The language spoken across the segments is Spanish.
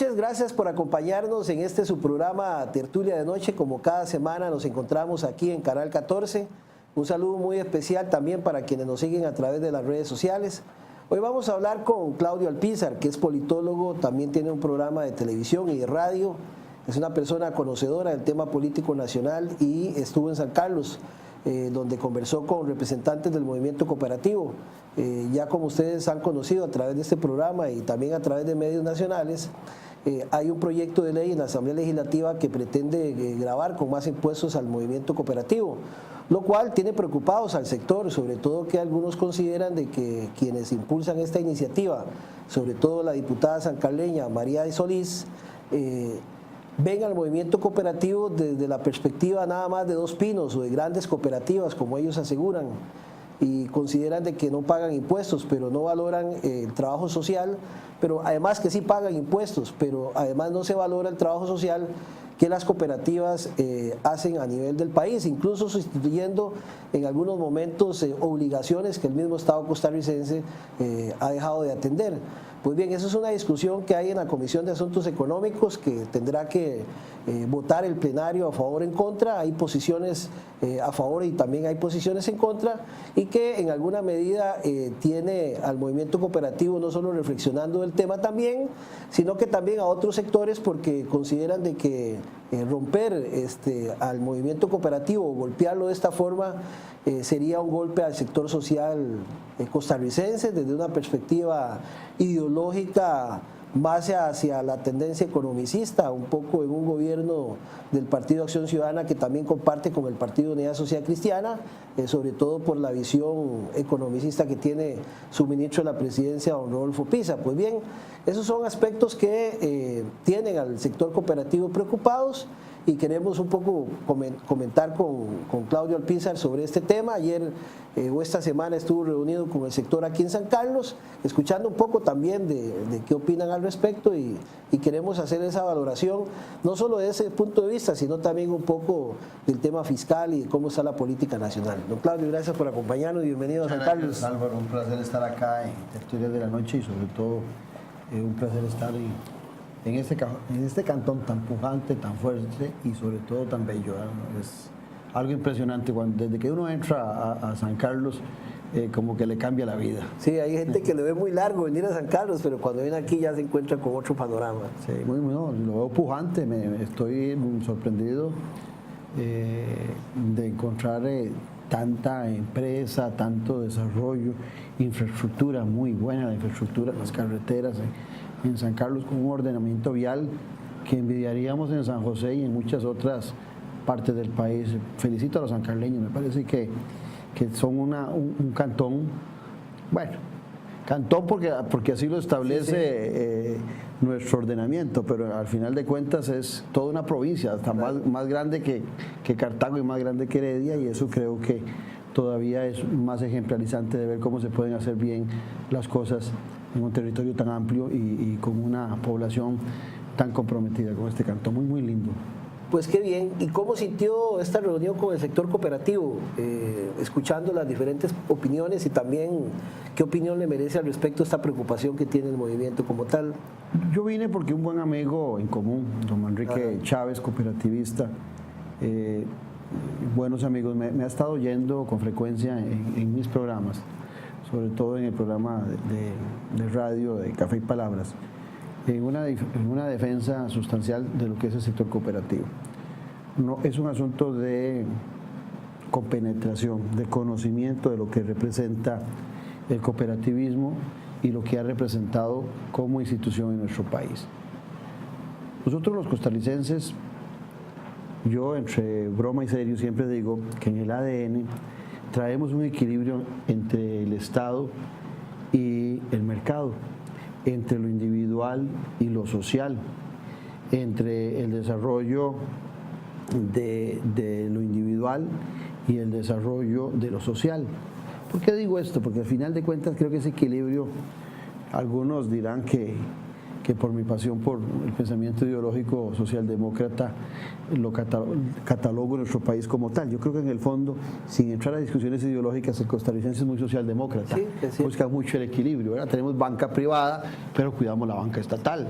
noches, gracias por acompañarnos en este su programa Tertulia de Noche. Como cada semana nos encontramos aquí en Canal 14. Un saludo muy especial también para quienes nos siguen a través de las redes sociales. Hoy vamos a hablar con Claudio Alpizar, que es politólogo, también tiene un programa de televisión y de radio. Es una persona conocedora del tema político nacional y estuvo en San Carlos, donde conversó con representantes del movimiento cooperativo. Ya como ustedes han conocido a través de este programa y también a través de medios nacionales, hay un proyecto de ley en la Asamblea Legislativa que pretende gravar con más impuestos al movimiento cooperativo, lo cual tiene preocupados al sector, sobre todo que algunos consideran de que quienes impulsan esta iniciativa, sobre todo la diputada sancarleña María de Solís, ven al movimiento cooperativo desde la perspectiva nada más de dos pinos o de grandes cooperativas, como ellos aseguran, y consideran de que no pagan impuestos, pero no valoran el trabajo social, pero además que sí pagan impuestos, pero además no se valora el trabajo social que las cooperativas hacen a nivel del país, incluso sustituyendo en algunos momentos obligaciones que el mismo Estado costarricense ha dejado de atender. Pues bien, eso es una discusión que hay en la Comisión de Asuntos Económicos que tendrá que votar el plenario a favor o en contra. Hay posiciones a favor y también hay posiciones en contra, y que en alguna medida tiene al movimiento cooperativo no solo reflexionando del tema también, sino que también a otros sectores, porque consideran de que romper al movimiento cooperativo o golpearlo de esta forma sería un golpe al sector social costarricense desde una perspectiva ideológica más hacia la tendencia economicista, un poco en un gobierno del Partido Acción Ciudadana que también comparte con el Partido Unidad Social Cristiana, sobre todo por la visión economicista que tiene su ministro de la Presidencia, don Rodolfo Pisa. Pues bien, esos son aspectos que tienen al sector cooperativo preocupados, y queremos un poco comentar con Claudio Alpizar sobre este tema. Ayer o esta semana estuvo reunido con el sector aquí en San Carlos, escuchando un poco también de qué opinan al respecto, y queremos hacer esa valoración, no solo de ese punto de vista, sino también un poco del tema fiscal y de cómo está la política nacional. Don Claudio, gracias por acompañarnos y bienvenido a San Carlos. Álvaro, un placer estar acá en Tertulia de la Noche y sobre todo un placer estar en este cantón tan pujante, tan fuerte y sobre todo tan bello. Es algo impresionante. Desde que uno entra a San Carlos, como que le cambia la vida. Sí, hay gente que le ve muy largo venir a San Carlos, pero cuando viene aquí ya se encuentra con otro panorama. Sí, no, lo veo pujante, estoy sorprendido de encontrar tanta empresa, tanto desarrollo, infraestructura muy buena, la infraestructura, las carreteras en San Carlos, con un ordenamiento vial que envidiaríamos en San José y en muchas otras partes del país. Felicito a los sancarleños, me parece que son un cantón, bueno, cantón porque así lo establece nuestro ordenamiento, pero al final de cuentas es toda una provincia, hasta más grande que Cartago y más grande que Heredia, y eso creo que todavía es más ejemplarizante de ver cómo se pueden hacer bien las cosas en un territorio tan amplio y con una población tan comprometida con este cantón. Muy, muy lindo. Pues qué bien. ¿Y cómo sintió esta reunión con el sector cooperativo? Escuchando las diferentes opiniones, y también qué opinión le merece al respecto esta preocupación que tiene el movimiento como tal. Yo vine porque un buen amigo en común, don Manrique Chávez, cooperativista, buenos amigos, me ha estado oyendo con frecuencia en mis programas, sobre todo en el programa de radio de Café y Palabras, en una defensa sustancial de lo que es el sector cooperativo. No, es un asunto de compenetración, de conocimiento de lo que representa el cooperativismo y lo que ha representado como institución en nuestro país. Nosotros los costarricenses, yo entre broma y serio siempre digo que en el ADN traemos un equilibrio entre el Estado y el mercado, entre lo individual y lo social, entre el desarrollo de lo individual y el desarrollo de lo social. ¿Por qué digo esto? Porque al final de cuentas creo que ese equilibrio, algunos dirán que que por mi pasión por el pensamiento ideológico socialdemócrata lo catalogo en nuestro país como tal. Yo creo que en el fondo, sin entrar a discusiones ideológicas, el costarricense es muy socialdemócrata, busca mucho el equilibrio, ¿verdad? Tenemos banca privada, pero cuidamos la banca estatal,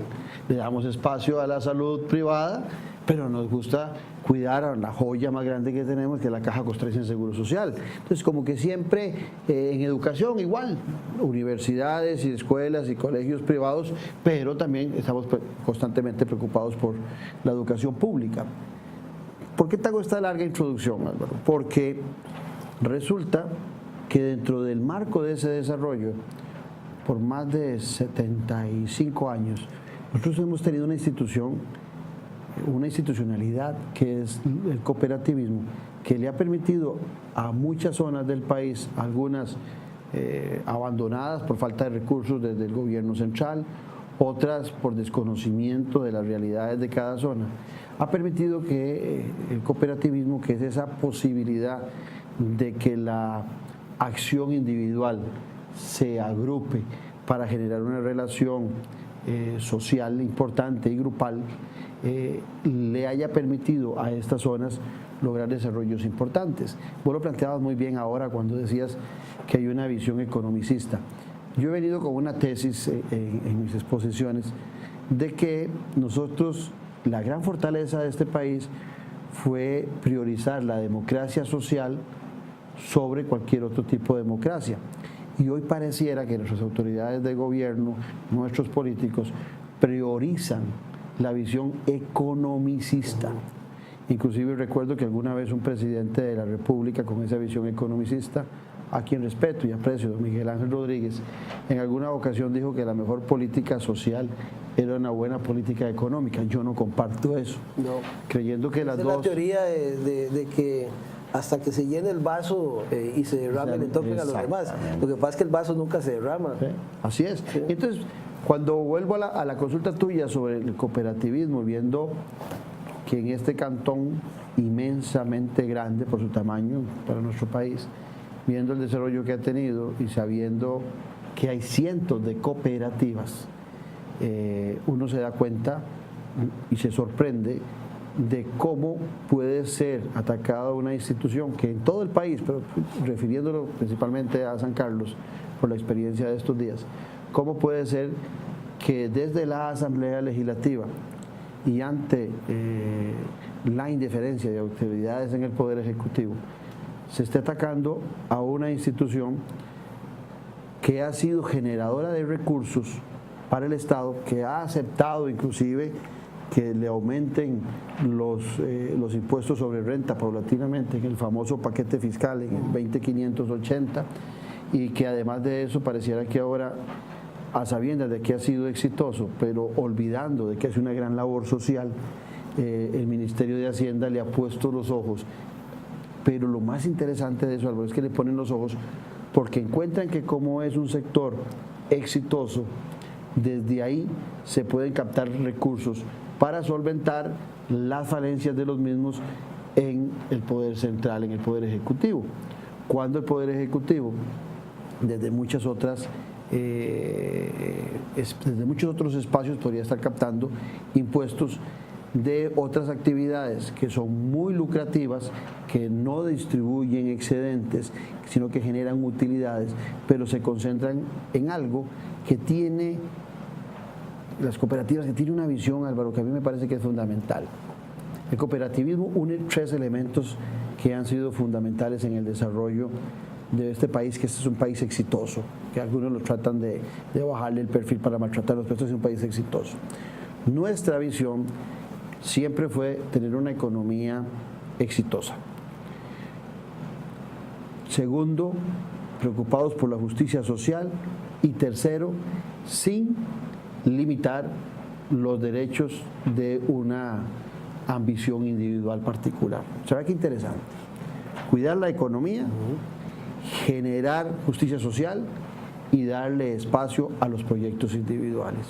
le damos espacio a la salud privada, pero nos gusta cuidar a la joya más grande que tenemos, que es la Caja Costarricense de Seguro Social. Entonces, como que siempre en educación igual, universidades y escuelas y colegios privados, pero también estamos constantemente preocupados por la educación pública. ¿Por qué te hago esta larga introducción, Álvaro? Porque resulta que dentro del marco de ese desarrollo, por más de 75 años, nosotros hemos tenido una institucionalidad que es el cooperativismo, que le ha permitido a muchas zonas del país, algunas abandonadas por falta de recursos desde el gobierno central, otras por desconocimiento de las realidades de cada zona, ha permitido que el cooperativismo, que es esa posibilidad de que la acción individual se agrupe para generar una relación social importante y grupal, le haya permitido a estas zonas lograr desarrollos importantes. Vos lo planteabas muy bien ahora cuando decías que hay una visión economicista. Yo he venido con una tesis en mis exposiciones de que nosotros, la gran fortaleza de este país fue priorizar la democracia social sobre cualquier otro tipo de democracia. Y hoy pareciera que nuestras autoridades de gobierno, nuestros políticos, priorizan la visión economicista. Inclusive recuerdo que alguna vez un presidente de la República con esa visión economicista, a quien respeto y aprecio, don Miguel Ángel Rodríguez, en alguna ocasión dijo que la mejor política social era una buena política económica. Yo no comparto eso. No. Creyendo que las dos... Es la teoría de que hasta que se llene el vaso y se derrame, le toquen a los demás. Lo que pasa es que el vaso nunca se derrama. Sí, así es. Sí. Entonces, cuando vuelvo a la consulta tuya sobre el cooperativismo, viendo que en este cantón inmensamente grande por su tamaño para nuestro país, viendo el desarrollo que ha tenido y sabiendo que hay cientos de cooperativas, uno se da cuenta y se sorprende de cómo puede ser atacada una institución que en todo el país, pero refiriéndolo principalmente a San Carlos por la experiencia de estos días, cómo puede ser que desde la Asamblea Legislativa y ante la indiferencia de autoridades en el Poder Ejecutivo se esté atacando a una institución que ha sido generadora de recursos para el Estado, que ha aceptado inclusive que le aumenten los impuestos sobre renta paulatinamente en el famoso paquete fiscal en el 20580, y que además de eso pareciera que ahora, a sabiendas de que ha sido exitoso, pero olvidando de que hace una gran labor social, el Ministerio de Hacienda le ha puesto los ojos. Pero lo más interesante de eso, Álvaro, es que le ponen los ojos porque encuentran que como es un sector exitoso, desde ahí se pueden captar recursos para solventar las falencias de los mismos en el Poder Central, en el Poder Ejecutivo. Cuando el Poder Ejecutivo, desde muchos otros espacios, podría estar captando impuestos de otras actividades que son muy lucrativas, que no distribuyen excedentes, sino que generan utilidades, pero se concentran en algo que tiene las cooperativas, que tiene una visión, Álvaro, que a mí me parece que es fundamental. El cooperativismo une tres elementos que han sido fundamentales en el desarrollo de este país, que este es un país exitoso, que algunos lo tratan de bajarle el perfil para maltratarlos, pero este es un país exitoso. Nuestra visión siempre fue tener una economía exitosa. Segundo, preocupados por la justicia social. Y tercero, sin limitar los derechos de una ambición individual particular. ¿Sabe qué interesante? Cuidar la economía, generar justicia social y darle espacio a los proyectos individuales.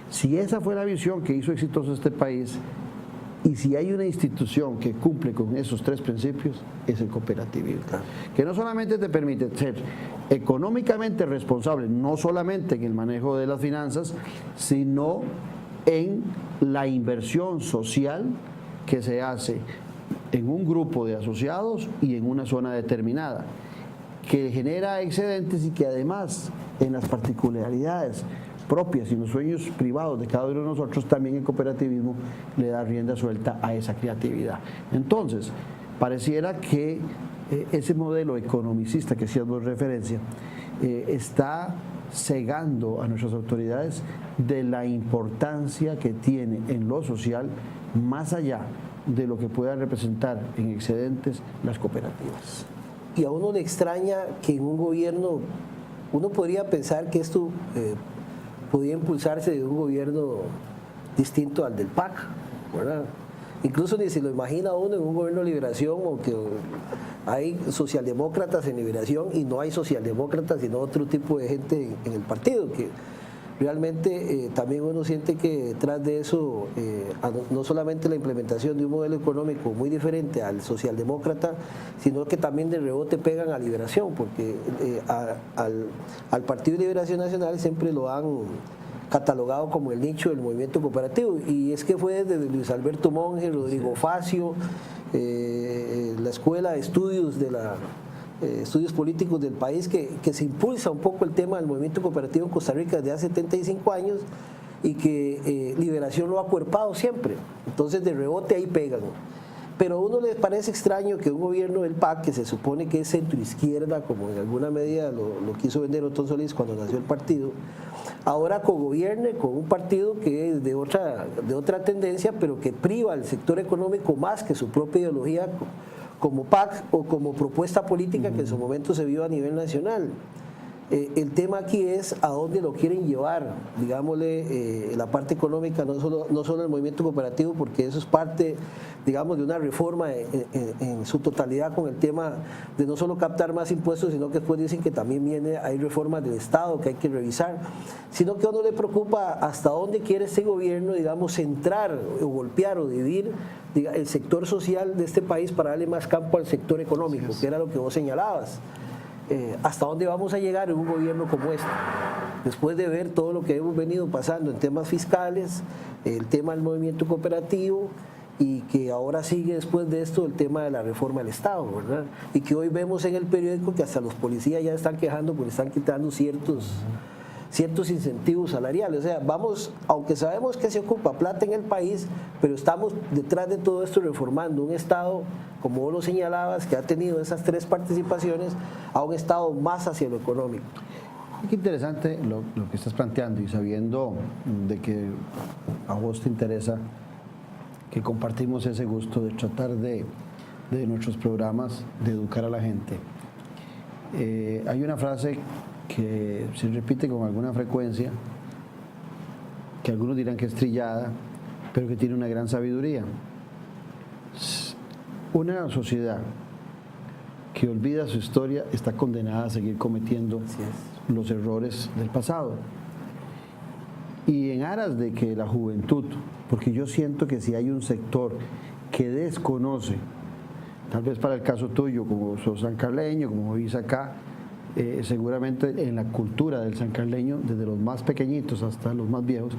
Si esa fue la visión que hizo exitoso este país, Y si hay una institución que cumple con esos 3 principios, es el cooperativismo. Claro. Que no solamente te permite ser económicamente responsable, no solamente en el manejo de las finanzas, sino en la inversión social que se hace en un grupo de asociados y en una zona determinada, que genera excedentes y que además en las particularidades propias y los sueños privados de cada uno de nosotros, también el cooperativismo le da rienda suelta a esa creatividad. Entonces, pareciera que ese modelo economicista que hacíamos referencia está cegando a nuestras autoridades de la importancia que tiene en lo social, más allá de lo que puedan representar en excedentes las cooperativas. Y a uno le extraña que en un gobierno, uno podría pensar que esto podía impulsarse de un gobierno distinto al del PAC, ¿verdad? Incluso ni se lo imagina uno en un gobierno de liberación, o que hay socialdemócratas en liberación y no hay socialdemócratas sino otro tipo de gente en el partido, que realmente también uno siente que detrás de eso no solamente la implementación de un modelo económico muy diferente al socialdemócrata, sino que también de rebote pegan a Liberación, porque al Partido de Liberación Nacional siempre lo han catalogado como el nicho del movimiento cooperativo, y es que fue desde Luis Alberto Monge, Rodrigo Facio, la Escuela de Estudios de estudios políticos del país, que se impulsa un poco el tema del movimiento cooperativo en Costa Rica desde hace 75 años, y que Liberación lo ha acuerpado siempre. Entonces de rebote ahí pegan. Pero a uno le parece extraño que un gobierno del PAC, que se supone que es centroizquierda, como en alguna medida lo quiso vender Otón Solís cuando nació el partido, ahora cogobierne con un partido que es de otra tendencia, pero que priva al sector económico más que su propia ideología, como PAC o como propuesta política que en su momento se vio a nivel nacional. El tema aquí es a dónde lo quieren llevar, digámosle, la parte económica, no solo el movimiento cooperativo, porque eso es parte, digamos, de una reforma en su totalidad, con el tema de no solo captar más impuestos, sino que después dicen que también hay reformas del Estado que hay que revisar, sino que a uno le preocupa hasta dónde quiere este gobierno, digamos, centrar o golpear o dividir el sector social de este país para darle más campo al sector económico, que era lo que vos señalabas. ¿Hasta dónde vamos a llegar en un gobierno como este? Después de ver todo lo que hemos venido pasando en temas fiscales, el tema del movimiento cooperativo, y que ahora sigue después de esto el tema de la reforma del Estado, ¿verdad? Y que hoy vemos en el periódico que hasta los policías ya están quejando porque están quitando ciertos incentivos salariales. O sea, vamos, aunque sabemos que se ocupa plata en el país, pero estamos detrás de todo esto reformando un Estado, como vos lo señalabas, que ha tenido esas 3 participaciones, a un Estado más hacia lo económico. Qué interesante lo que estás planteando, y sabiendo de que a vos te interesa, que compartimos ese gusto de tratar de nuestros programas de educar a la gente. Hay una frase que se repite con alguna frecuencia, que algunos dirán que es trillada, pero que tiene una gran sabiduría. Una sociedad que olvida su historia está condenada a seguir cometiendo los errores del pasado. Y en aras de que la juventud, porque yo siento que si hay un sector que desconoce, tal vez para el caso tuyo, como sos sancarleño, como vivís acá, seguramente en la cultura del sancarleño, desde los más pequeñitos hasta los más viejos,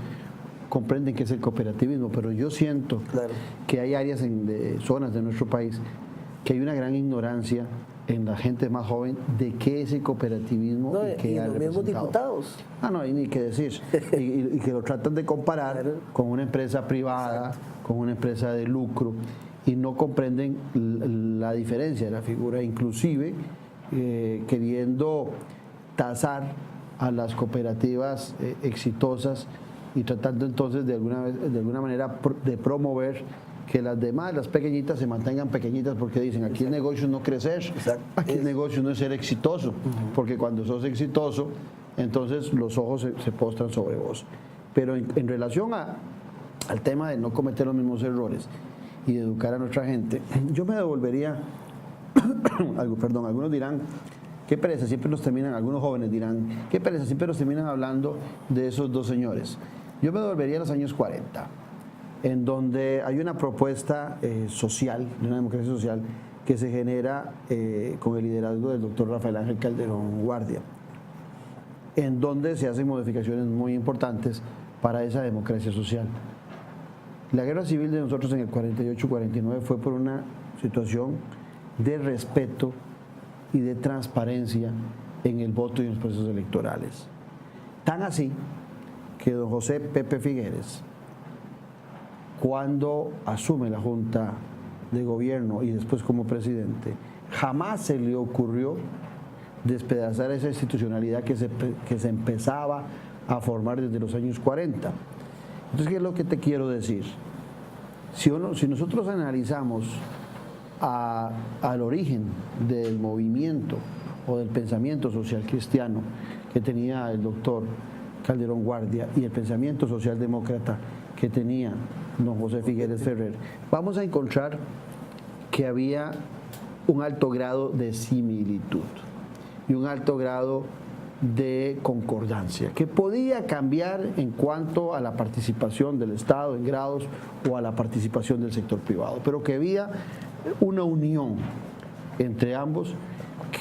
comprenden qué es el cooperativismo, pero yo siento que hay áreas de zonas de nuestro país que hay una gran ignorancia en la gente más joven de qué es el cooperativismo y qué ha los mismos diputados. No hay ni que decir. y que lo tratan de comparar con una empresa privada, con una empresa de lucro, y no comprenden la diferencia de la figura, inclusive queriendo tasar a las cooperativas exitosas y tratando entonces de alguna manera de promover que las demás, las pequeñitas, se mantengan pequeñitas, porque dicen, aquí el negocio no crecer, aquí el negocio no es ser exitoso, porque cuando sos exitoso, entonces los ojos se postran sobre vos. Pero en relación al tema de no cometer los mismos errores y de educar a nuestra gente, yo me devolvería, algunos dirán, qué pereza, siempre nos terminan, algunos jóvenes dirán, qué pereza, siempre nos terminan hablando de esos 2 señores. Yo me devolvería a los años 40. en donde hay una propuesta social, de una democracia social, que se genera con el liderazgo del doctor Rafael Ángel Calderón Guardia, en donde se hacen modificaciones muy importantes para esa democracia social. La guerra civil de nosotros en el 48-49 fue por una situación de respeto y de transparencia en el voto y en los procesos electorales. Tan así que don José Pepe Figueres, cuando asume la Junta de Gobierno y después como presidente, jamás se le ocurrió despedazar esa institucionalidad que se empezaba a formar desde los años 40. Entonces, ¿qué es lo que te quiero decir? Si nosotros analizamos al origen del movimiento o del pensamiento social cristiano que tenía el doctor Calderón Guardia y el pensamiento socialdemócrata que tenía don José Figueres Ferrer, vamos a encontrar que había un alto grado de similitud y un alto grado de concordancia, que podía cambiar en cuanto a la participación del Estado en grados o a la participación del sector privado, pero que había una unión entre ambos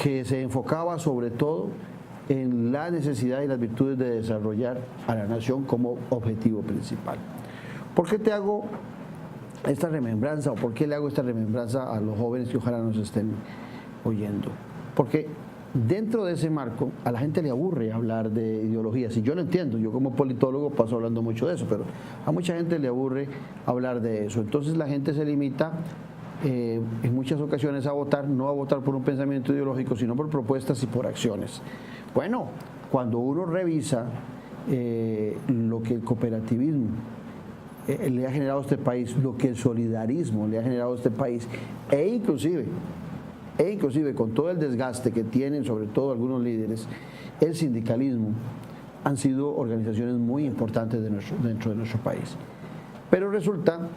que se enfocaba sobre todo en la necesidad y las virtudes de desarrollar a la nación como objetivo principal. ¿Por qué te hago esta remembranza o por qué le hago esta remembranza a los jóvenes que ojalá nos estén oyendo? Porque dentro de ese marco a la gente le aburre hablar de ideologías, y yo lo entiendo, yo como politólogo paso hablando mucho de eso, pero a mucha gente le aburre hablar de eso. Entonces la gente se limita en muchas ocasiones a votar, no a votar por un pensamiento ideológico, sino por propuestas y por acciones. Bueno, cuando uno revisa lo que el cooperativismo le ha generado a este país, lo que el solidarismo le ha generado a este país, e inclusive con todo el desgaste que tienen sobre todo algunos líderes, el sindicalismo, han sido organizaciones muy importantes dentro de nuestro país. Pero resulta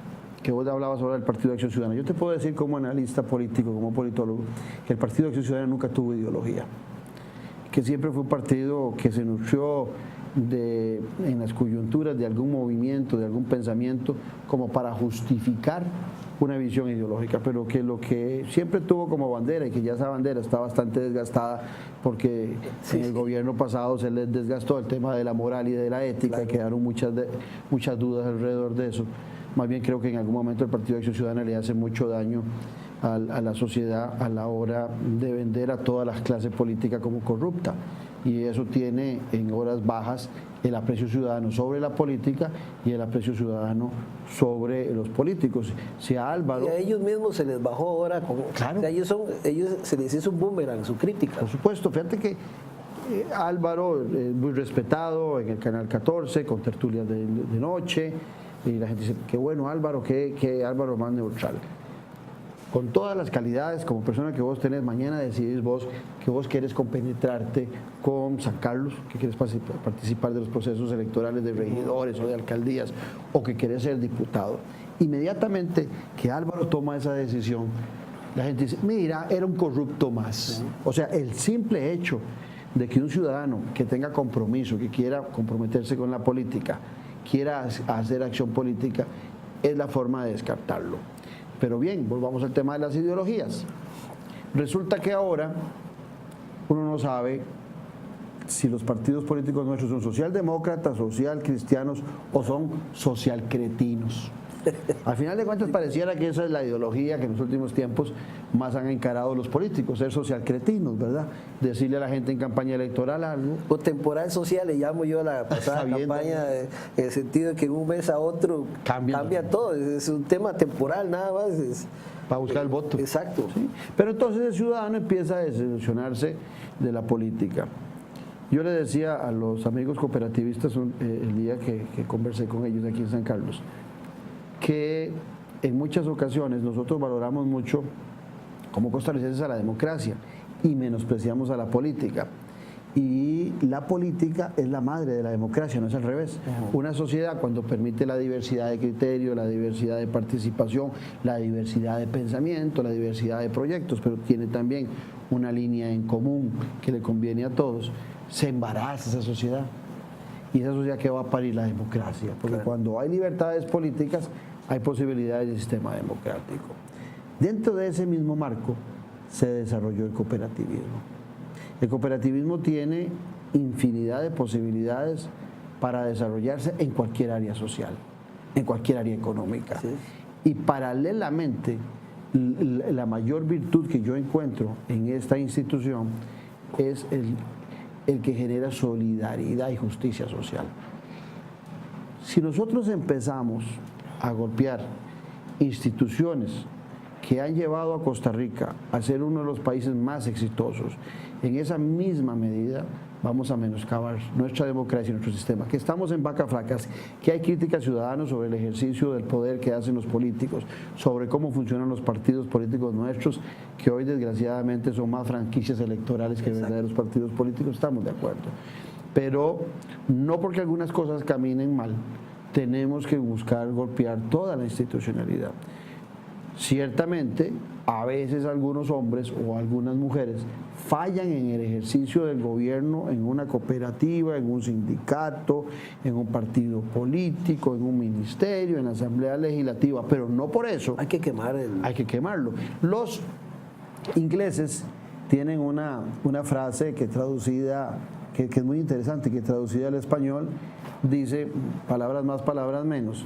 que vos hablabas ahora del Partido de Acción Ciudadana. Yo te puedo decir como analista político, como politólogo, que el Partido de Acción Ciudadana nunca tuvo ideología, que siempre fue un partido que se nutrió en las coyunturas de algún movimiento, de algún pensamiento, como para justificar una visión ideológica, pero que lo que siempre tuvo como bandera, y que ya esa bandera está bastante desgastada porque en el gobierno pasado se les desgastó el tema de la moral y de la ética, claro. Quedaron muchas dudas alrededor de eso. Más bien creo que en algún momento el Partido de Acción Ciudadana le hace mucho daño a la sociedad a la hora de vender a todas las clases políticas como corrupta, y eso tiene en horas bajas el aprecio ciudadano sobre la política y el aprecio ciudadano sobre los políticos. Si a Álvaro... Y a ellos mismos se les bajó ahora, claro. O sea, ellos se les hizo un boomerang su crítica. Por supuesto, fíjate que Álvaro es muy respetado en el Canal 14, con tertulias de noche, y la gente dice, qué bueno Álvaro, que Álvaro más neutral. Con todas las calidades como persona que vos tenés, mañana decidís vos que vos querés compenetrarte con San Carlos, que querés participar de los procesos electorales de regidores o de alcaldías, o que querés ser diputado. Inmediatamente que Álvaro toma esa decisión, la gente dice, mira, era un corrupto más. O sea, el simple hecho de que un ciudadano que tenga compromiso, que quiera comprometerse con la política, quiera hacer acción política, es la forma de descartarlo. Pero bien, volvamos al tema de las ideologías. Resulta que ahora uno no sabe si los partidos políticos nuestros son socialdemócratas, socialcristianos o son socialcretinos. Al final de cuentas pareciera que esa es la ideología que en los últimos tiempos más han encarado los políticos, ser socialcretinos, ¿verdad? Decirle a la gente en campaña electoral algo. O temporal social, le llamo yo a la pasada campaña, en el sentido de que de un mes a otro cambia todo, es un tema temporal nada más. Para buscar el voto. Exacto. ¿Sí? Pero entonces el ciudadano empieza a desilusionarse de la política. Yo le decía a los amigos cooperativistas el día que conversé con ellos aquí en San Carlos, que en muchas ocasiones nosotros valoramos mucho como costarricenses a la democracia y menospreciamos a la política. Y la política es la madre de la democracia, no es al revés. Una sociedad cuando permite la diversidad de criterios, la diversidad de participación, la diversidad de pensamiento, la diversidad de proyectos, pero tiene también una línea en común que le conviene a todos, se embaraza esa sociedad. Y esa sociedad que va a parir la democracia, porque claro, cuando hay libertades políticas, hay posibilidades de sistema democrático. Dentro de ese mismo marco se desarrolló el cooperativismo. El cooperativismo tiene infinidad de posibilidades para desarrollarse en cualquier área social, en cualquier área económica. Sí. Y paralelamente, la mayor virtud que yo encuentro en esta institución es el que genera solidaridad y justicia social. Si nosotros empezamos a golpear instituciones que han llevado a Costa Rica a ser uno de los países más exitosos, en esa misma medida vamos a menoscabar nuestra democracia y nuestro sistema, que estamos en vacas flacas, que hay críticas ciudadanas sobre el ejercicio del poder que hacen los políticos, sobre cómo funcionan los partidos políticos nuestros, que hoy desgraciadamente son más franquicias electorales que verdaderos partidos políticos, estamos de acuerdo. Pero no porque algunas cosas caminen mal, tenemos que buscar golpear toda la institucionalidad. Ciertamente, a veces algunos hombres o algunas mujeres fallan en el ejercicio del gobierno en una cooperativa, en un sindicato, en un partido político, en un ministerio, en la asamblea legislativa, pero no por eso Hay que quemar hay que quemarlo. Los ingleses tienen una frase que traducida, que es muy interesante, que traducida al español dice, palabras más, palabras menos,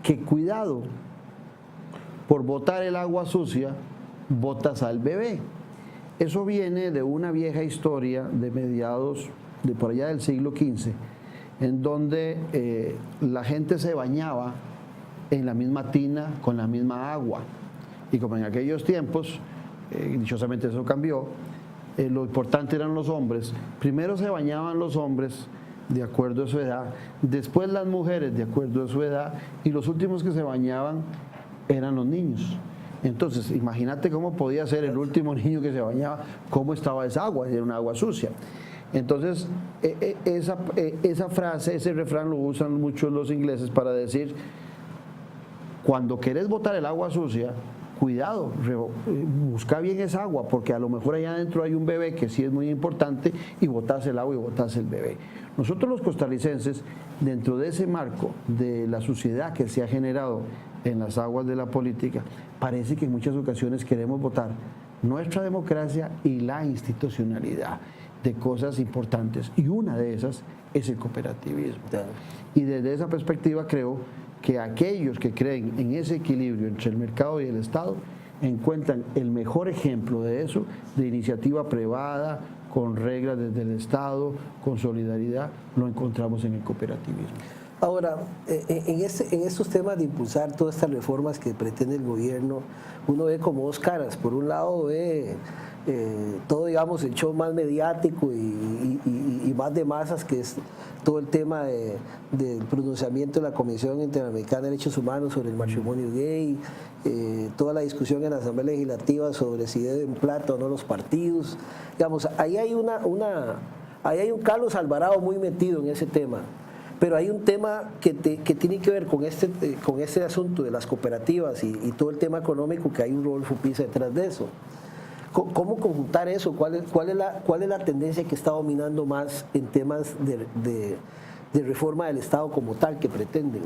que cuidado, por botar el agua sucia, botas al bebé. Eso viene de una vieja historia de mediados, de por allá del siglo XV, en donde la gente se bañaba en la misma tina con la misma agua. Y como en aquellos tiempos, dichosamente eso cambió, lo importante eran los hombres. Primero se bañaban los hombres de acuerdo a su edad, después las mujeres de acuerdo a su edad, y los últimos que se bañaban eran los niños. Entonces, imagínate cómo podía ser el último niño que se bañaba, cómo estaba esa agua, era una agua sucia. Entonces, esa frase, ese refrán lo usan mucho los ingleses para decir, cuando querés botar el agua sucia, cuidado, busca bien esa agua, porque a lo mejor allá adentro hay un bebé que sí es muy importante, y botás el agua y botás el bebé. Nosotros los costarricenses, dentro de ese marco de la suciedad que se ha generado en las aguas de la política, parece que en muchas ocasiones queremos votar nuestra democracia y la institucionalidad de cosas importantes, y una de esas es el cooperativismo. Y desde esa perspectiva creo que aquellos que creen en ese equilibrio entre el mercado y el Estado encuentran el mejor ejemplo de eso, de iniciativa privada, con reglas desde el Estado, con solidaridad, lo encontramos en el cooperativismo. Ahora, en estos temas de impulsar todas estas reformas que pretende el gobierno, uno ve como dos caras. Por un lado ve todo, digamos, el show más mediático y más de masas, que es todo el tema del pronunciamiento de la Comisión Interamericana de Derechos Humanos sobre el matrimonio gay, toda la discusión en la Asamblea Legislativa sobre si deben plata o no los partidos. Digamos, ahí hay ahí hay un Carlos Alvarado muy metido en ese tema. Pero hay un tema que tiene que ver con este asunto de las cooperativas y todo el tema económico, que hay un Rodolfo Pisa detrás de eso. ¿Cómo conjuntar eso? ¿Cuál es la tendencia que está dominando más en temas de reforma del Estado como tal que pretenden?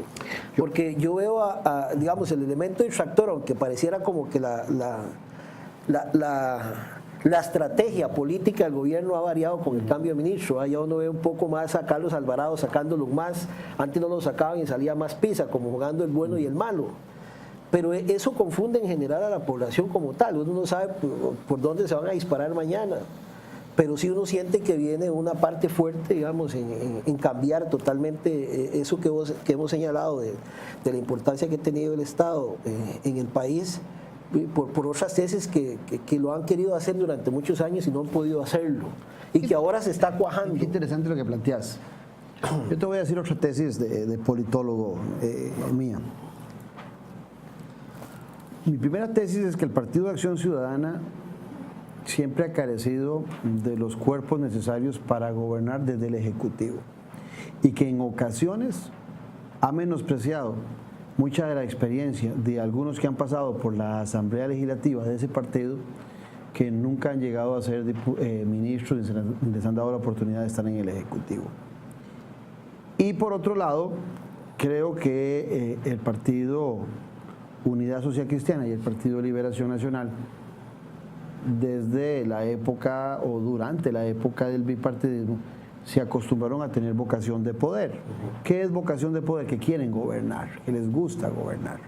Porque yo veo, digamos, el elemento distractor, aunque pareciera como que la estrategia política del gobierno ha variado con el cambio de ministro. Ya uno ve un poco más a Carlos Alvarado sacándolo más. Antes no lo sacaban y salía más Pisa, como jugando el bueno y el malo. Pero eso confunde en general a la población como tal. Uno no sabe por dónde se van a disparar mañana. Pero sí uno siente que viene una parte fuerte, digamos, en cambiar totalmente eso que hemos señalado de la importancia que ha tenido el Estado en el país, por otras tesis que lo han querido hacer durante muchos años y no han podido hacerlo, y que ahora se está cuajando. Qué interesante lo que planteas. Yo te voy a decir otra tesis de politólogo mía. Mi primera tesis es que el Partido de Acción Ciudadana siempre ha carecido de los cuerpos necesarios para gobernar desde el Ejecutivo, y que en ocasiones ha menospreciado mucha de la experiencia de algunos que han pasado por la Asamblea Legislativa de ese partido, que nunca han llegado a ser ministros y les han dado la oportunidad de estar en el Ejecutivo. Y por otro lado, creo que el Partido Unidad Social Cristiana y el Partido Liberación Nacional, desde la época o durante la época del bipartidismo, se acostumbraron a tener vocación de poder. ¿Qué es vocación de poder? Que quieren gobernar, que les gusta gobernar.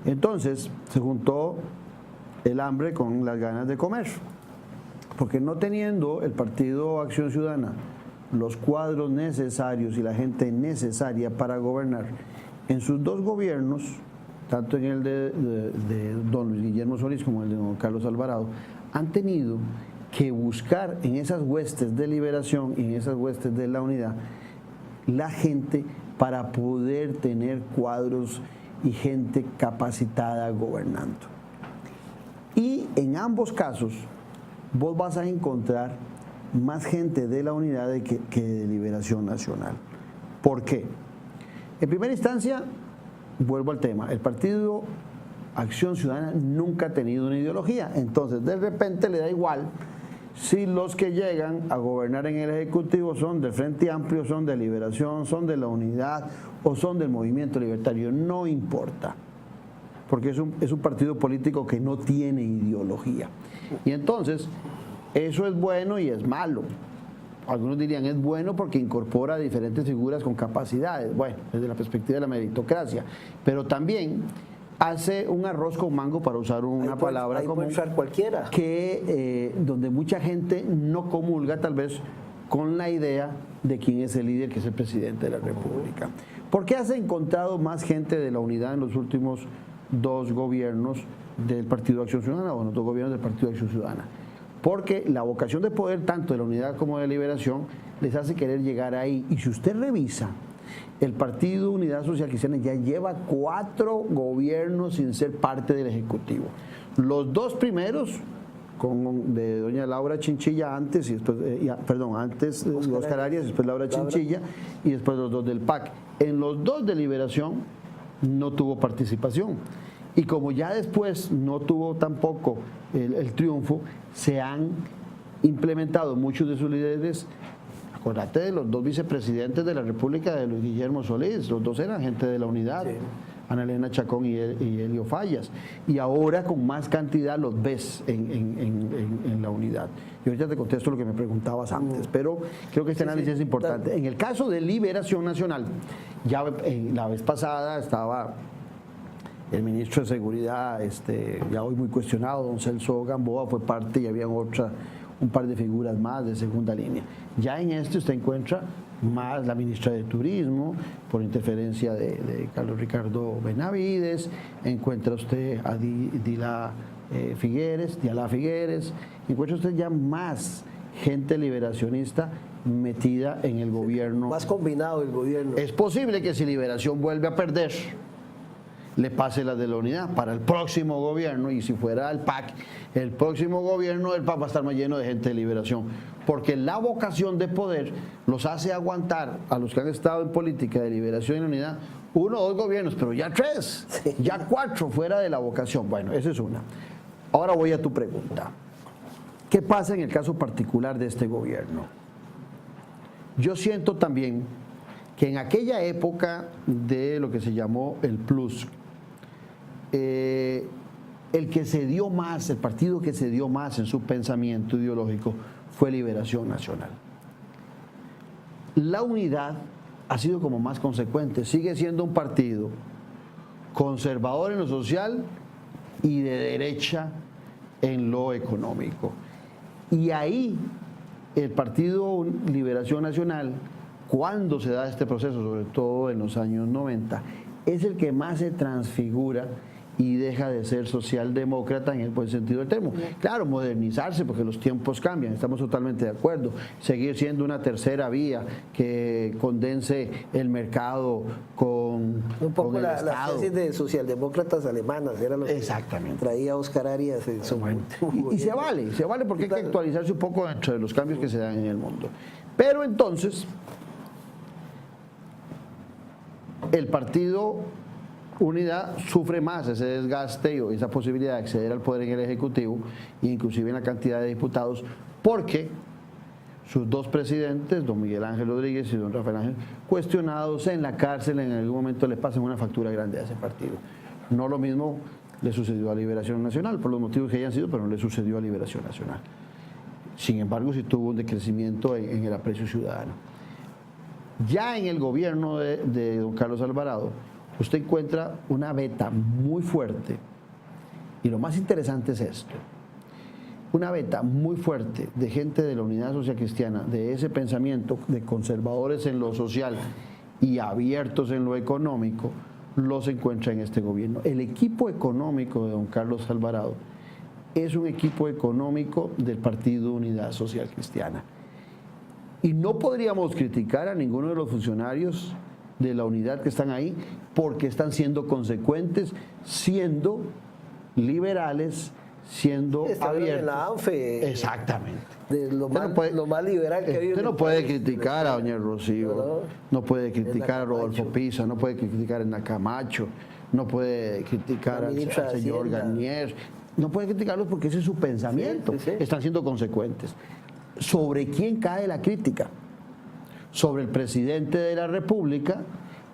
Entonces se juntó el hambre con las ganas de comer, porque no teniendo el Partido Acción Ciudadana los cuadros necesarios y la gente necesaria para gobernar, en sus dos gobiernos, tanto en el de don Luis Guillermo Solís como el de don Carlos Alvarado, han tenido que buscar en esas huestes de liberación y en esas huestes de la unidad la gente para poder tener cuadros y gente capacitada gobernando. Y en ambos casos vos vas a encontrar más gente de la unidad que de Liberación Nacional. ¿Por qué? En primera instancia, vuelvo al tema, el Partido Acción Ciudadana nunca ha tenido una ideología, entonces de repente le da igual si los que llegan a gobernar en el Ejecutivo son del Frente Amplio, son de Liberación, son de la Unidad o son del Movimiento Libertario, no importa, porque es un partido político que no tiene ideología. Y entonces, eso es bueno y es malo. Algunos dirían es bueno porque incorpora diferentes figuras con capacidades, bueno, desde la perspectiva de la meritocracia, pero también hace un arroz con mango, para usar una palabra común, cualquiera, que donde mucha gente no comulga tal vez con la idea de quién es el líder, que es el presidente de la República. ¿Por qué has encontrado más gente de la unidad en los últimos dos gobiernos del Partido Acción Ciudadana, o en los dos gobiernos del Partido Acción Ciudadana? Porque la vocación de poder, tanto de la unidad como de liberación, les hace querer llegar ahí. Y si usted revisa, el Partido Unidad Social Cristiana ya lleva 4 gobiernos sin ser parte del Ejecutivo. Los dos primeros, de doña Laura Chinchilla antes, y después, antes Oscar Arias, después Laura Chinchilla, y después los dos del PAC. En los dos de Liberación no tuvo participación. Y como ya después no tuvo tampoco el triunfo, se han implementado muchos de sus líderes. Acordate de los dos vicepresidentes de la República, de Luis Guillermo Solís, los dos eran gente de la unidad, sí. Ana Elena Chacón y Elio Fallas. Y ahora con más cantidad los ves en la unidad. Y ahorita te contesto lo que me preguntabas antes, pero creo que este análisis es importante. En el caso de Liberación Nacional, ya la vez pasada estaba el ministro de Seguridad, ya hoy muy cuestionado, don Celso Gamboa fue parte, y había un par de figuras más de segunda línea. Ya en usted encuentra más la ministra de Turismo, por interferencia de Carlos Ricardo Benavides, encuentra usted a Diala Figueres, encuentra usted ya más gente liberacionista metida en el gobierno. Más combinado el gobierno. Es posible que si Liberación vuelve a perder, le pase la de la unidad para el próximo gobierno, y si fuera el PAC, el próximo gobierno del PAC va a estar más lleno de gente de Liberación, porque la vocación de poder los hace aguantar a los que han estado en política de Liberación y la unidad 1 o 2 gobiernos, pero ya 3, sí. Ya 4 fuera de la vocación. Bueno, esa es una. Ahora voy a tu pregunta. ¿Qué pasa en el caso particular de este gobierno? Yo siento también que en aquella época de lo que se llamó el Plus, el que se dio más, el partido que se dio más en su pensamiento ideológico fue Liberación Nacional. La unidad ha sido como más consecuente, sigue siendo un partido conservador en lo social y de derecha en lo económico. Y ahí el Partido Liberación Nacional, cuando se da este proceso, sobre todo en los años 90, es el que más se transfigura y deja de ser socialdemócrata en el buen sentido del término. Claro, modernizarse porque los tiempos cambian, estamos totalmente de acuerdo. Seguir siendo una tercera vía que condense el mercado con un poco el Estado. La tesis de socialdemócratas alemanas era lo que exactamente traía Oscar Arias en su momento. Y se vale porque hay que actualizarse un poco dentro de los cambios que se dan en el mundo. Pero entonces, el Partido Unidad sufre más ese desgaste y esa posibilidad de acceder al poder en el Ejecutivo, inclusive en la cantidad de diputados, porque sus dos presidentes, don Miguel Ángel Rodríguez y don Rafael Ángel, cuestionados en la cárcel, en algún momento le pasan una factura grande a ese partido. No lo mismo le sucedió a Liberación Nacional, por los motivos que hayan sido, pero no le sucedió a Liberación Nacional. Sin embargo, sí tuvo un decrecimiento en el aprecio ciudadano. Ya en el gobierno de don Carlos Alvarado, usted encuentra una veta muy fuerte, y lo más interesante es esto, una veta muy fuerte de gente de la Unidad Social Cristiana, de ese pensamiento de conservadores en lo social y abiertos en lo económico, los encuentra en este gobierno. El equipo económico de don Carlos Alvarado es un equipo económico del Partido Unidad Social Cristiana. Y no podríamos criticar a ninguno de los funcionarios de la unidad que están ahí porque están siendo consecuentes, siendo liberales, siendo abiertos. En la ANFE. Exactamente. De lo más liberal que ha habido. Usted no puede criticar a doña Rocío, no puede criticar a Rodolfo Pisa, no puede criticar a Ena Camacho, no puede criticar al señor Garnier, no puede criticarlos porque ese es su pensamiento. Están siendo consecuentes. ¿Sobre quién cae la crítica? Sobre el presidente de la República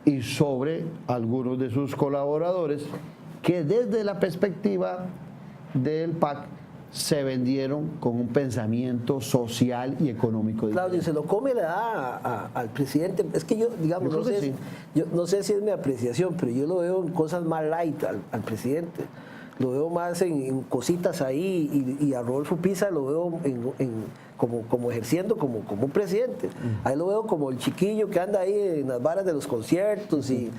y sobre algunos de sus colaboradores que desde la perspectiva del PAC se vendieron con un pensamiento social y económico. Claudio, se lo come le da al presidente. Es que yo, digamos, yo no sé si es mi apreciación, pero yo lo veo en cosas más light al presidente. Lo veo más en cositas ahí y a Rodolfo Pisa lo veo como ejerciendo como un presidente. Ahí lo veo como el chiquillo que anda ahí en las varas de los conciertos y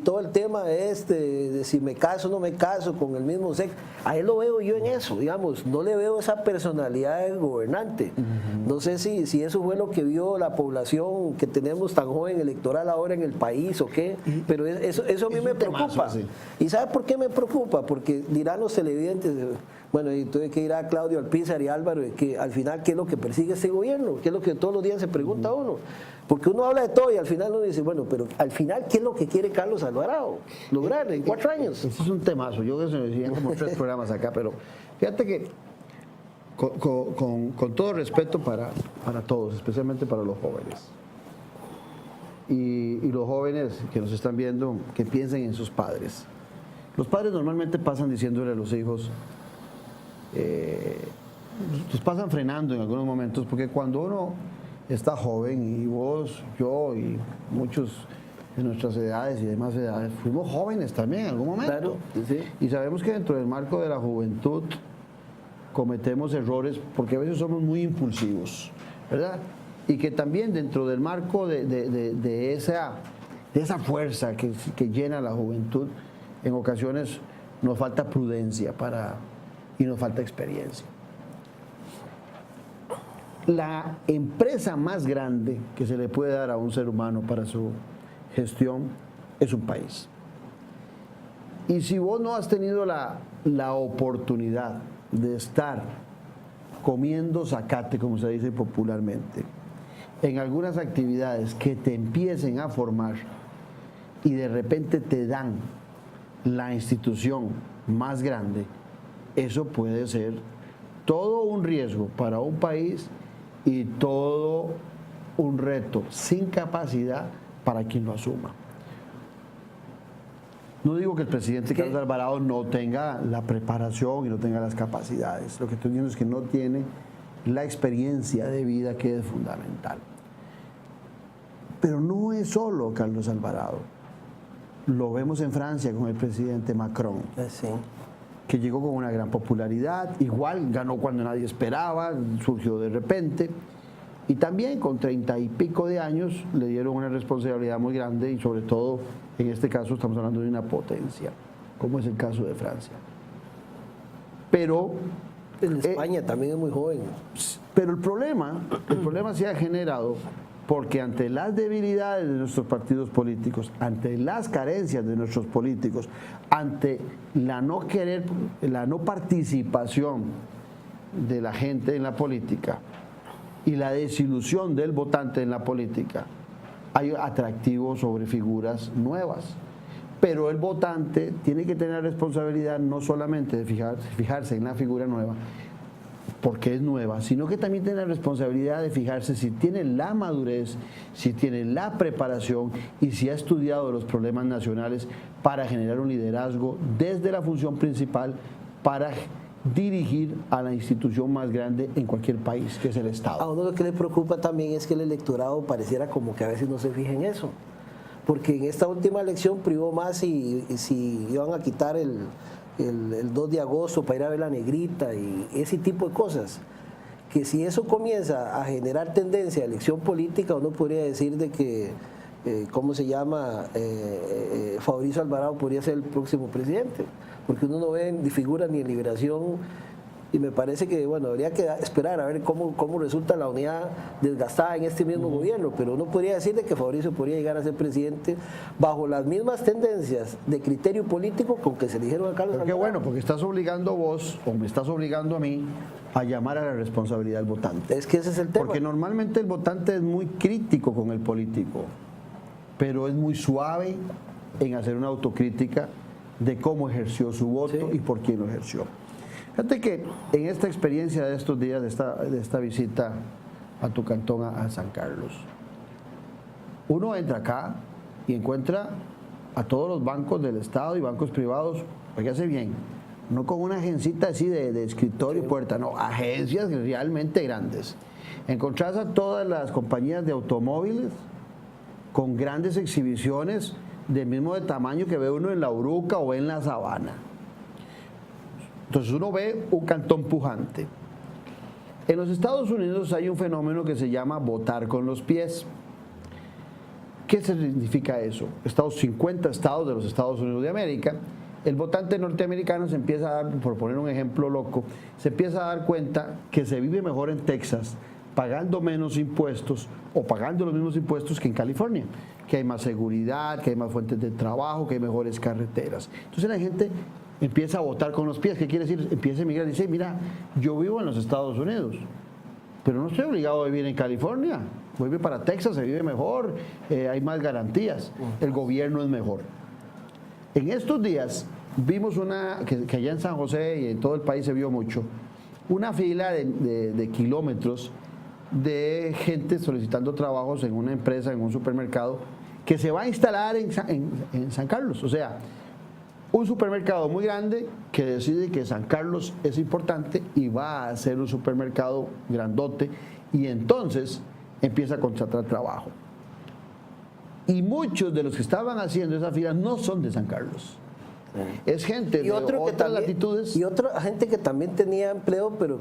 todo el tema de si me caso o no me caso con el mismo sexo. Ahí lo veo yo en eso, digamos, no le veo esa personalidad del gobernante. No sé si eso fue lo que vio la población que tenemos tan joven electoral ahora en el país o qué, pero eso a mí me preocupa. ¿Y sabe por qué me preocupa? Porque dirán los televidentes, bueno, y tuve que ir a Claudio Alpizar y Álvaro, que al final, ¿qué es lo que persigue este gobierno? ¿Qué es lo que todos los días se pregunta uno? Porque uno habla de todo y al final uno dice, bueno, pero al final, ¿qué es lo que quiere Carlos Alvarado lograr en 4 años? Ese es un temazo, yo que se me decían como 3 programas acá, pero fíjate que con todo respeto para todos, especialmente para los jóvenes, y los jóvenes que nos están viendo, que piensen en sus padres. Los padres normalmente pasan diciéndole a los hijos, los pasan frenando en algunos momentos, porque cuando uno está joven, y vos, yo y muchos de nuestras edades y demás edades, fuimos jóvenes también en algún momento. Claro, sí. Y sabemos que dentro del marco de la juventud cometemos errores porque a veces somos muy impulsivos, ¿verdad? Y que también dentro del marco de esa fuerza que llena la juventud, en ocasiones nos falta prudencia y nos falta experiencia. La empresa más grande que se le puede dar a un ser humano para su gestión es un país. Y si vos no has tenido la oportunidad de estar comiendo zacate, como se dice popularmente, en algunas actividades que te empiecen a formar y de repente te dan la institución más grande, eso puede ser todo un riesgo para un país y todo un reto sin capacidad para quien lo asuma. No digo que el presidente Carlos Alvarado no tenga la preparación y no tenga las capacidades. Lo que estoy diciendo es que no tiene la experiencia de vida que es fundamental. Pero no es solo Carlos Alvarado. Lo vemos en Francia con el presidente Macron, Sí. que llegó con una gran popularidad, igual ganó cuando nadie esperaba, surgió de repente, y también con 30 y pico de años le dieron una responsabilidad muy grande y sobre todo, en este caso estamos hablando de una potencia, como es el caso de Francia. Pero En España también es muy joven. Pero el problema se ha generado porque ante las debilidades de nuestros partidos políticos, ante las carencias de nuestros políticos, ante la no participación de la gente en la política y la desilusión del votante en la política, hay atractivos sobre figuras nuevas. Pero el votante tiene que tener la responsabilidad no solamente de fijarse en la figura nueva, porque es nueva, sino que también tiene la responsabilidad de fijarse si tiene la madurez, si tiene la preparación y si ha estudiado los problemas nacionales para generar un liderazgo desde la función principal para dirigir a la institución más grande en cualquier país, que es el Estado. A uno lo que le preocupa también es que el electorado pareciera como que a veces no se fija en eso, porque en esta última elección privó más si iban a quitar el 2 de agosto para ir a ver la negrita y ese tipo de cosas, que si eso comienza a generar tendencia a elección política, uno podría decir de que, ¿cómo se llama? Fabricio Alvarado podría ser el próximo presidente, porque uno no ve ni figura ni en Liberación, y me parece que, bueno, habría que esperar a ver cómo resulta la unidad desgastada en este mismo gobierno, pero uno podría decir de que Fabricio podría llegar a ser presidente bajo las mismas tendencias de criterio político con que se eligieron a Carlos Pero qué Alvarado. bueno, porque estás obligando vos, o me estás obligando a mí, a llamar a la responsabilidad del votante. Es que ese es el tema. Porque normalmente el votante es muy crítico con el político, pero es muy suave en hacer una autocrítica de cómo ejerció su voto y por quién lo ejerció. Fíjate que en esta experiencia de estos días, de esta visita a tu cantón, a San Carlos, uno entra acá y encuentra a todos los bancos del Estado y bancos privados, fíjate bien, no con una agencita así de escritorio y puerta, no, agencias realmente grandes. Encontrás a todas las compañías de automóviles con grandes exhibiciones del mismo de tamaño que ve uno en la Uruca o en la Sabana. Entonces uno ve un cantón pujante. En los Estados Unidos hay un fenómeno que se llama votar con los pies. ¿Qué significa eso? 50 estados de los Estados Unidos de América, el votante norteamericano se empieza a dar, por poner un ejemplo loco, se empieza a dar cuenta que se vive mejor en Texas pagando menos impuestos o pagando los mismos impuestos que en California, que hay más seguridad, que hay más fuentes de trabajo, que hay mejores carreteras. Entonces la gente empieza a votar con los pies. ¿Qué quiere decir? Empieza a emigrar y dice, mira, yo vivo en los Estados Unidos, pero no estoy obligado a vivir en California. Voy para Texas, se vive mejor, hay más garantías, el gobierno es mejor. En estos días vimos que allá en San José y en todo el país se vio mucho, una fila de kilómetros de gente solicitando trabajos en una empresa, en un supermercado, que se va a instalar en San Carlos. O sea, un supermercado muy grande que decide que San Carlos es importante y va a ser un supermercado grandote y entonces empieza a contratar trabajo. Y muchos de los que estaban haciendo esa fila no son de San Carlos. Es gente de otras latitudes. Y otra gente que también tenía empleo, pero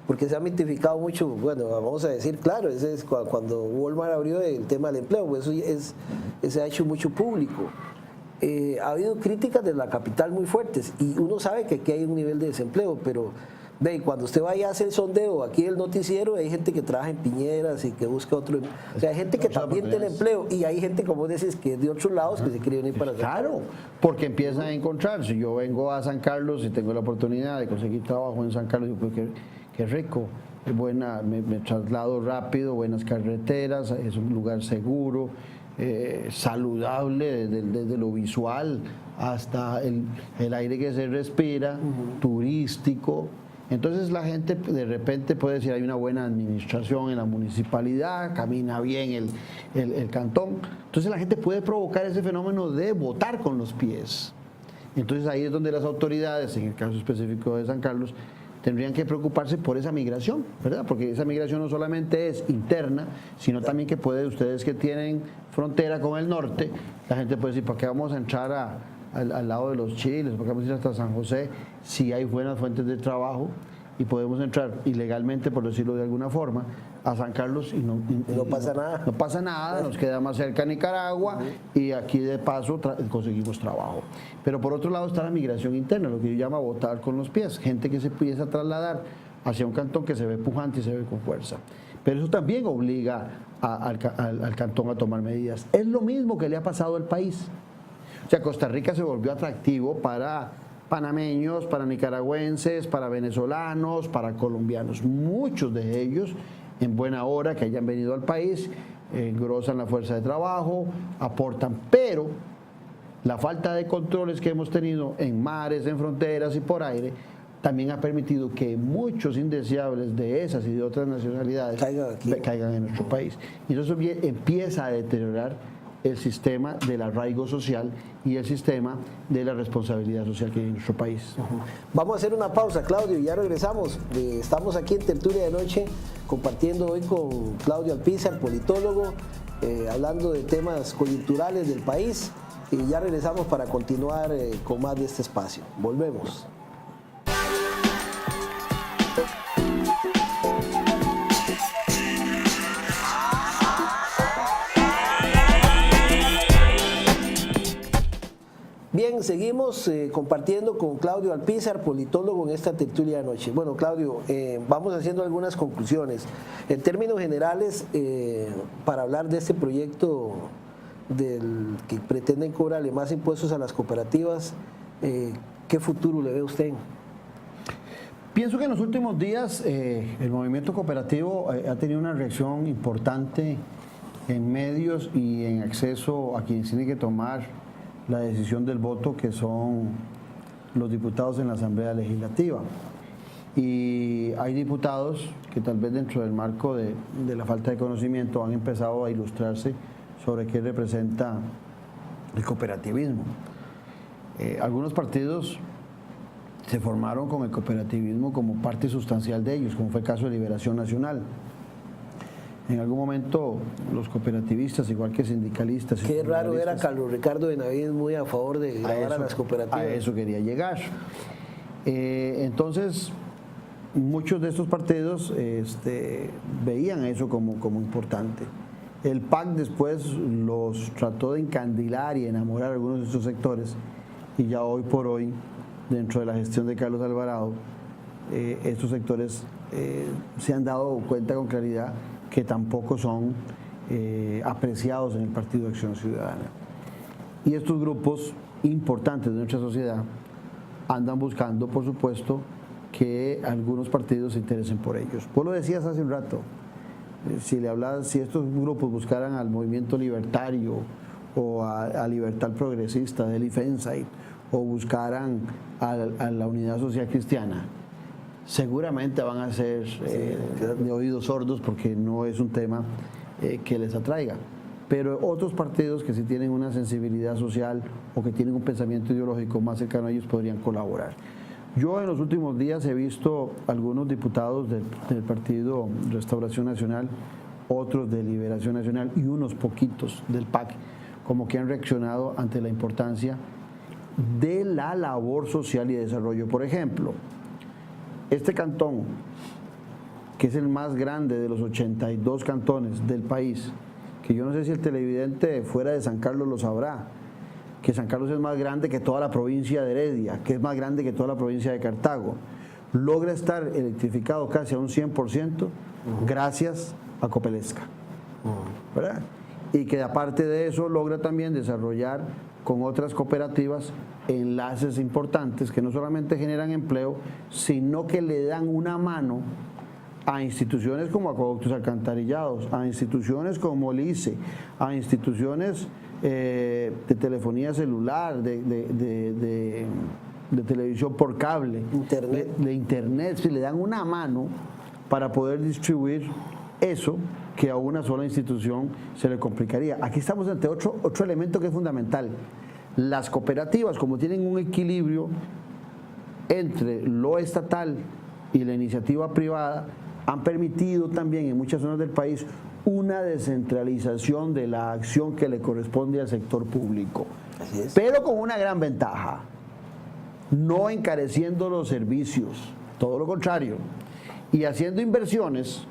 porque se ha mitificado mucho, bueno, vamos a decir, claro, ese es cuando Walmart abrió el tema del empleo, pues eso se ha hecho mucho público. Ha habido críticas de la capital muy fuertes y uno sabe que aquí hay un nivel de desempleo, pero ve, cuando usted vaya a hacer sondeo aquí el noticiero, hay gente que trabaja en Piñeras y que busca otro, o sea, hay gente que también tiene empleo y hay gente, como dices, que es de otros lados que se quiere venir para acá. Claro, porque empiezan a encontrar, si yo vengo a San Carlos y tengo la oportunidad de conseguir trabajo en San Carlos, pues qué rico, me traslado rápido, buenas carreteras, es un lugar seguro, saludable desde lo visual hasta el aire que se respira, turístico. Entonces la gente de repente puede decir hay una buena administración en la municipalidad, camina bien el cantón. Entonces la gente puede provocar ese fenómeno de votar con los pies. Entonces ahí es donde las autoridades, en el caso específico de San Carlos, tendrían que preocuparse por esa migración, ¿verdad? Porque esa migración no solamente es interna, sino también que ustedes que tienen frontera con el norte, la gente puede decir, ¿para qué vamos a entrar al lado de los chiles? ¿Para qué vamos a ir hasta San José si hay buenas fuentes de trabajo? Y podemos entrar ilegalmente, por decirlo de alguna forma, a San Carlos y no pasa nada. No pasa nada, nos queda más cerca Nicaragua y aquí de paso conseguimos trabajo. Pero por otro lado está la migración interna, lo que yo llamo votar con los pies, gente que se empieza a trasladar hacia un cantón que se ve pujante y se ve con fuerza. Pero eso también obliga al cantón a tomar medidas. Es lo mismo que le ha pasado al país. O sea, Costa Rica se volvió atractivo para panameños, para nicaragüenses, para venezolanos, para colombianos. Muchos de ellos, en buena hora que hayan venido al país, engrosan la fuerza de trabajo, aportan, pero la falta de controles que hemos tenido en mares, en fronteras y por aire, también ha permitido que muchos indeseables de esas y de otras nacionalidades caigan en nuestro país. Y entonces empieza a deteriorar el sistema del arraigo social y el sistema de la responsabilidad social que hay en nuestro país. Vamos a hacer una pausa, Claudio, y ya regresamos. Estamos aquí en Tertulia de Noche compartiendo hoy con Claudio Alpizar, politólogo, hablando de temas coyunturales del país, y ya regresamos para continuar con más de este espacio. Volvemos. Bien, seguimos compartiendo con Claudio Alpizar, politólogo, en esta tertulia de noche. Bueno, Claudio, vamos haciendo algunas conclusiones. En términos generales, para hablar de este proyecto que pretenden cobrarle más impuestos a las cooperativas, ¿qué futuro le ve usted? Pienso que en los últimos días el movimiento cooperativo ha tenido una reacción importante en medios y en acceso a quienes tienen que tomar la decisión del voto, que son los diputados en la Asamblea Legislativa. Y hay diputados que tal vez dentro del marco de la falta de conocimiento han empezado a ilustrarse sobre qué representa el cooperativismo. Algunos partidos se formaron con el cooperativismo como parte sustancial de ellos, como fue el caso de Liberación Nacional. En algún momento los cooperativistas, igual que sindicalistas... Qué raro era Carlos Ricardo Benavides, muy a favor de grabar a las cooperativas. A eso quería llegar. Entonces, muchos de estos partidos veían eso como importante. El PAC después los trató de encandilar y enamorar a algunos de estos sectores, y ya hoy por hoy, dentro de la gestión de Carlos Alvarado, estos sectores se han dado cuenta con claridad que tampoco son apreciados en el Partido de Acción Ciudadana. Y estos grupos importantes de nuestra sociedad andan buscando, por supuesto, que algunos partidos se interesen por ellos. Vos lo decías hace un rato, si estos grupos buscaran al movimiento libertario o a Libertad Progresista del IFENSAID, o buscaran a la Unidad Social Cristiana, seguramente van a ser de oídos sordos, porque no es un tema que les atraiga. Pero otros partidos que sí tienen una sensibilidad social o que tienen un pensamiento ideológico más cercano a ellos podrían colaborar. Yo en los últimos días he visto algunos diputados del Partido Restauración Nacional, otros de Liberación Nacional y unos poquitos del PAC, como que han reaccionado ante la importancia de la labor social y de desarrollo. Por ejemplo, este cantón, que es el más grande de los 82 cantones del país, que yo no sé si el televidente fuera de San Carlos lo sabrá, que San Carlos es más grande que toda la provincia de Heredia, que es más grande que toda la provincia de Cartago, logra estar electrificado casi a un 100% gracias a Copelesca, ¿verdad? Y que aparte de eso logra también desarrollar con otras cooperativas enlaces importantes que no solamente generan empleo, sino que le dan una mano a instituciones como Acueductos Alcantarillados, a instituciones como LICE, a instituciones de telefonía celular, de televisión por cable, de internet, si le dan una mano para poder distribuir eso que a una sola institución se le complicaría. Aquí estamos ante otro elemento que es fundamental. Las cooperativas, como tienen un equilibrio entre lo estatal y la iniciativa privada, han permitido también en muchas zonas del país una descentralización de la acción que le corresponde al sector público. Así es. Pero con una gran ventaja: no encareciendo los servicios, todo lo contrario, y haciendo inversiones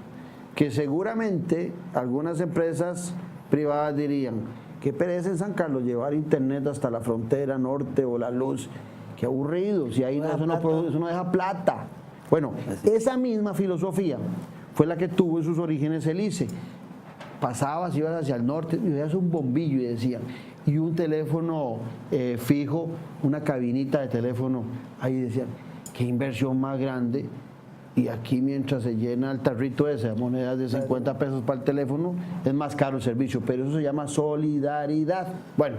que seguramente algunas empresas privadas dirían: qué pereza en San Carlos llevar internet hasta la frontera norte o la luz, qué aburrido, si ahí eso no deja plata. Bueno, esa misma filosofía fue la que tuvo en sus orígenes el ICE. Pasabas, ibas hacia el norte y veías un bombillo y decían, y un teléfono fijo, una cabinita de teléfono, ahí decían, qué inversión más grande. Y aquí, mientras se llena el tarrito ese de monedas de 50 pesos para el teléfono, es más caro el servicio, pero eso se llama solidaridad. Bueno,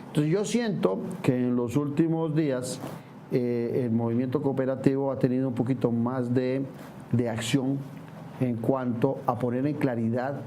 entonces yo siento que en los últimos días el movimiento cooperativo ha tenido un poquito más de acción en cuanto a poner en claridad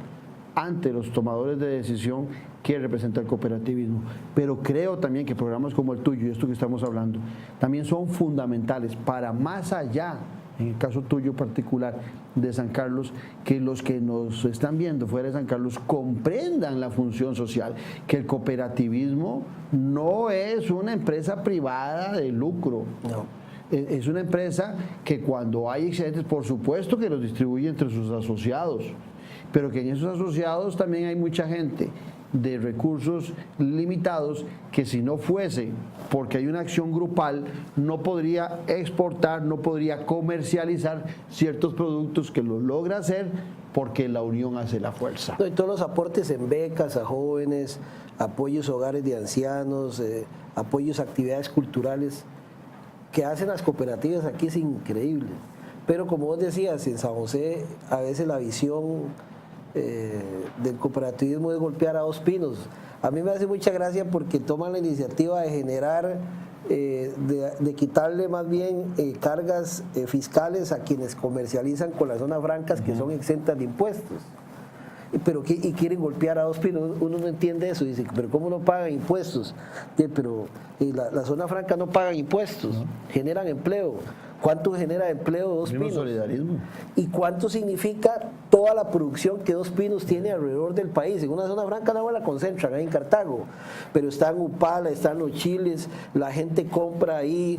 ante los tomadores de decisión qué representa el cooperativismo. Pero creo también que programas como el tuyo y esto que estamos hablando también son fundamentales para más allá, en el caso tuyo particular de San Carlos, que los que nos están viendo fuera de San Carlos comprendan la función social, que el cooperativismo no es una empresa privada de lucro. No. Es una empresa que cuando hay excedentes, por supuesto que los distribuye entre sus asociados, pero que en esos asociados también hay mucha gente de recursos limitados que si no fuese porque hay una acción grupal no podría exportar, no podría comercializar ciertos productos que lo logra hacer porque la unión hace la fuerza. No, y todos los aportes en becas a jóvenes, apoyos a hogares de ancianos, apoyos a actividades culturales que hacen las cooperativas aquí es increíble. Pero como vos decías, en San José a veces la visión del cooperativismo es golpear a dos pinos. A mí me hace mucha gracia porque toman la iniciativa de generar, de quitarle más bien cargas fiscales a quienes comercializan con las zonas francas que son exentas de impuestos. Y quieren golpear a dos pinos. Uno no entiende eso, dice, pero ¿cómo no pagan impuestos? Pero la zona franca no pagan impuestos, generan empleo. ¿Cuánto genera empleo Dos Pinos? Solidarismo. ¿Y cuánto significa toda la producción que Dos Pinos tiene alrededor del país? En una zona franca no la concentran, ahí en Cartago, pero está en Upala, están los chiles, la gente compra ahí,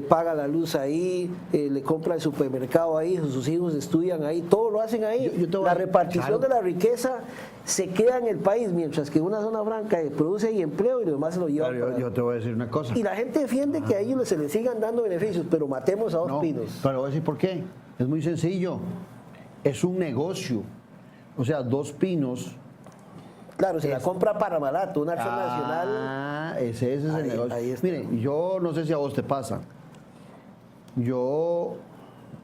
paga la luz ahí, le compra el supermercado ahí, sus hijos estudian ahí, todo lo hacen ahí. La repartición de la riqueza se queda en el país, mientras que una zona franca produce ahí empleo y lo demás se lo lleva. Claro, yo te voy a decir una cosa. Y la gente defiende que a ellos se les sigan dando beneficios, pero matemos a Dos Pinos. Pero voy a decir por qué. Es muy sencillo. Es un negocio. O sea, Dos Pinos. Claro, se la compra para Malato, una acción nacional. Ah, ese es el negocio. Ahí está. Miren, yo no sé si a vos te pasa. Yo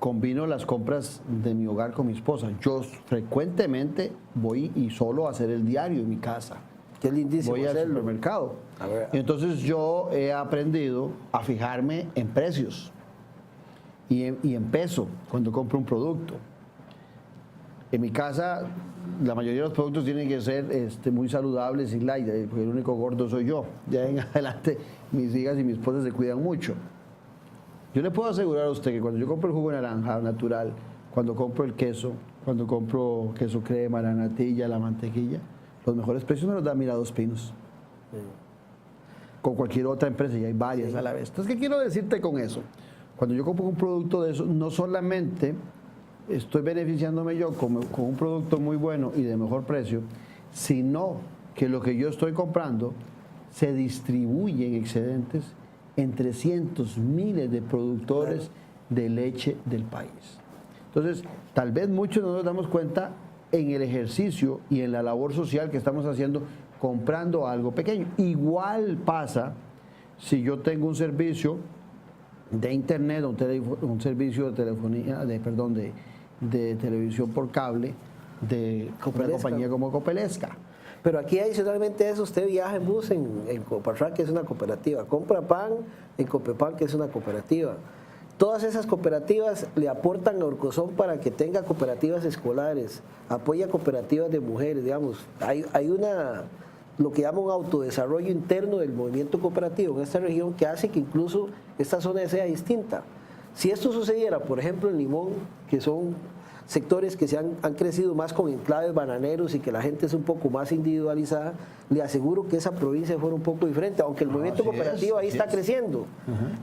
combino las compras de mi hogar con mi esposa. Yo frecuentemente voy y solo a hacer el diario en mi casa. Qué lindísimo voy al hacerlo. supermercado. A ver. Entonces yo he aprendido a fijarme en precios y en peso cuando compro un producto. En mi casa la mayoría de los productos tienen que ser muy saludables y light, porque el único gordo soy yo. Ya en adelante mis hijas y mi esposa se cuidan mucho. Yo le puedo asegurar a usted que cuando yo compro el jugo de naranja natural, cuando compro el queso, cuando compro queso crema, la natilla, la mantequilla, los mejores precios me los da Mira Dos Pinos. Sí. Con cualquier otra empresa, y hay varias a la vez. Entonces, ¿qué quiero decirte con eso? Cuando yo compro un producto de eso, no solamente estoy beneficiándome yo con un producto muy bueno y de mejor precio, sino que lo que yo estoy comprando se distribuye en excedentes entre cientos, miles de productores de leche del país. Entonces, tal vez muchos no nos damos cuenta en el ejercicio y en la labor social que estamos haciendo comprando algo pequeño. Igual pasa si yo tengo un servicio de internet, un servicio de telefonía, de televisión por cable de una compañía como Copelesca. Pero aquí adicionalmente a eso, usted viaja en bus en Coparrac, que es una cooperativa, compra pan en Copepan, que es una cooperativa. Todas esas cooperativas le aportan a Orcosón para que tenga cooperativas escolares, apoya cooperativas de mujeres, digamos. Hay lo que llama un autodesarrollo interno del movimiento cooperativo en esta región que hace que incluso esta zona sea distinta. Si esto sucediera, por ejemplo, en Limón, que son sectores que han crecido más con enclaves bananeros y que la gente es un poco más individualizada, le aseguro que esa provincia fuera un poco diferente, aunque el movimiento cooperativo ahí está creciendo,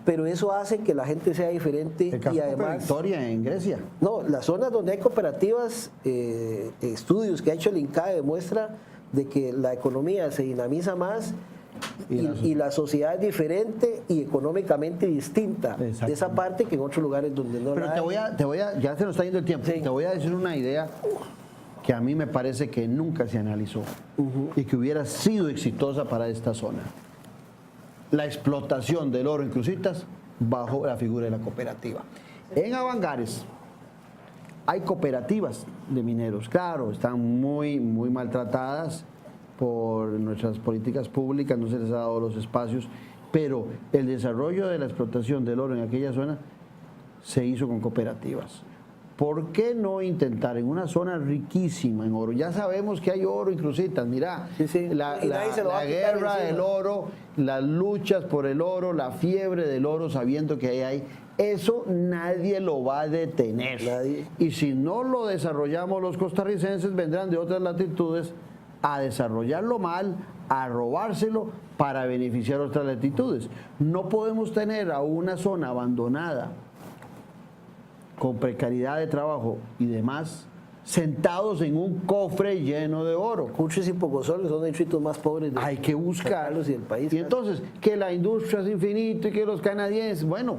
pero eso hace que la gente sea diferente. El caso y además, de Victoria en Grecia. No, las zonas donde hay cooperativas, estudios que ha hecho el INCAE demuestra de que la economía se dinamiza más y la sociedad es diferente y económicamente distinta de esa parte que en otros lugares donde no Pero la hay. te voy a, ya se nos está yendo el tiempo, Sí. te voy a decir una idea que a mí me parece que nunca se analizó y que hubiera sido exitosa para esta zona. La explotación del oro en Cruzitas bajo la figura de la cooperativa. En Avangares hay cooperativas de mineros, claro, están muy maltratadas por nuestras políticas públicas, no se les ha dado los espacios, pero el desarrollo de la explotación del oro en aquella zona se hizo con cooperativas. ¿Por qué no intentar en una zona riquísima en oro? Ya sabemos que hay oro y crucitas, mira, la guerra del oro, las luchas por el oro, la fiebre del oro, sabiendo que hay, eso nadie lo va a detener. Nadie. Y si no lo desarrollamos, los costarricenses vendrán de otras latitudes a desarrollarlo mal, a robárselo para beneficiar otras latitudes. No podemos tener a una zona abandonada con precariedad de trabajo y demás, sentados en un cofre lleno de oro. Cuchis y Pocosol son los distritos más pobres del Hay que buscar. y del país. Y entonces, que la industria es infinita y que los canadienses, bueno,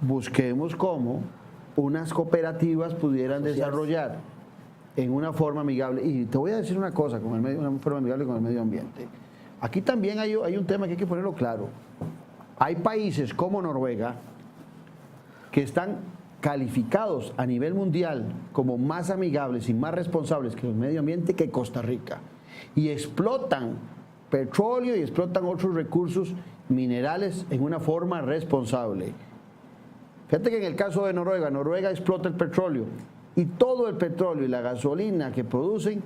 busquemos cómo unas cooperativas pudieran desarrollar en una forma amigable. Y te voy a decir una cosa, una forma amigable con el medio ambiente. Aquí también hay un tema que hay que ponerlo claro. Hay países como Noruega que están calificados a nivel mundial como más amigables y más responsables que el medio ambiente que Costa Rica. Y explotan petróleo y explotan otros recursos minerales en una forma responsable. Fíjate que en el caso de Noruega, Noruega explota el petróleo y todo el petróleo y la gasolina que producen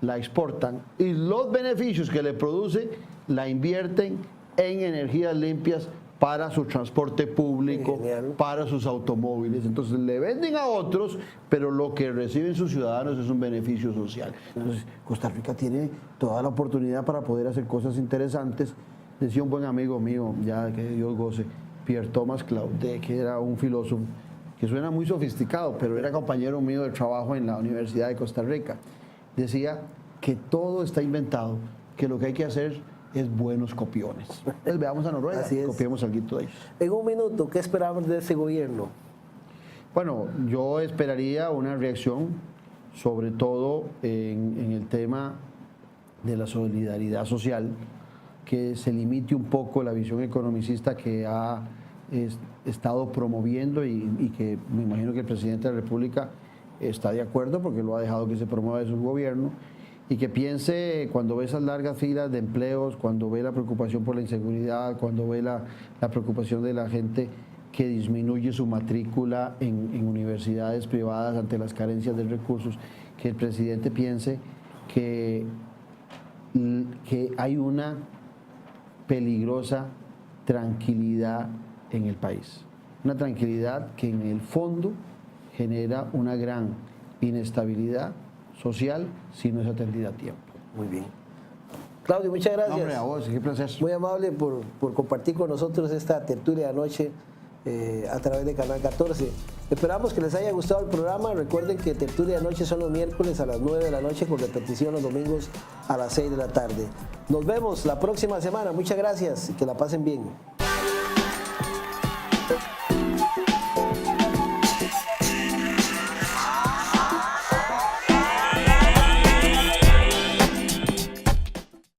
la exportan y los beneficios que le produce la invierten en energías limpias para su transporte público, para sus automóviles. Entonces le venden a otros, pero lo que reciben sus ciudadanos es un beneficio social. Entonces Costa Rica tiene toda la oportunidad para poder hacer cosas interesantes. Decía un buen amigo mío, ya que Dios goce, Pierre Thomas Claudet, que era un filósofo que suena muy sofisticado, pero era compañero mío de trabajo en la Universidad de Costa Rica. Decía que todo está inventado, que lo que hay que hacer es buenos copiones. Entonces veamos a Noruega, copiemos algo de ellos. En un minuto, ¿qué esperamos de ese gobierno? Bueno, yo esperaría una reacción, sobre todo en el tema de la solidaridad social, que se limite un poco la visión economicista que ha estado promoviendo y que me imagino que el presidente de la República está de acuerdo porque lo ha dejado que se promueva de su gobierno, y que piense cuando ve esas largas filas de empleos, cuando ve la preocupación por la inseguridad, cuando ve la preocupación de la gente que disminuye su matrícula en universidades privadas ante las carencias de recursos, que el presidente piense que hay una peligrosa tranquilidad en el país. Una tranquilidad que en el fondo genera una gran inestabilidad social si no es atendida a tiempo. Muy bien. Claudio, muchas gracias. No, hombre, a vos, qué placer. Muy amable por compartir con nosotros esta tertulia de anoche a través de Canal 14. Esperamos que les haya gustado el programa. Recuerden que tertulia de noche son los miércoles a las 9 de la noche con repetición los domingos a las 6 de la tarde. Nos vemos la próxima semana. Muchas gracias y que la pasen bien.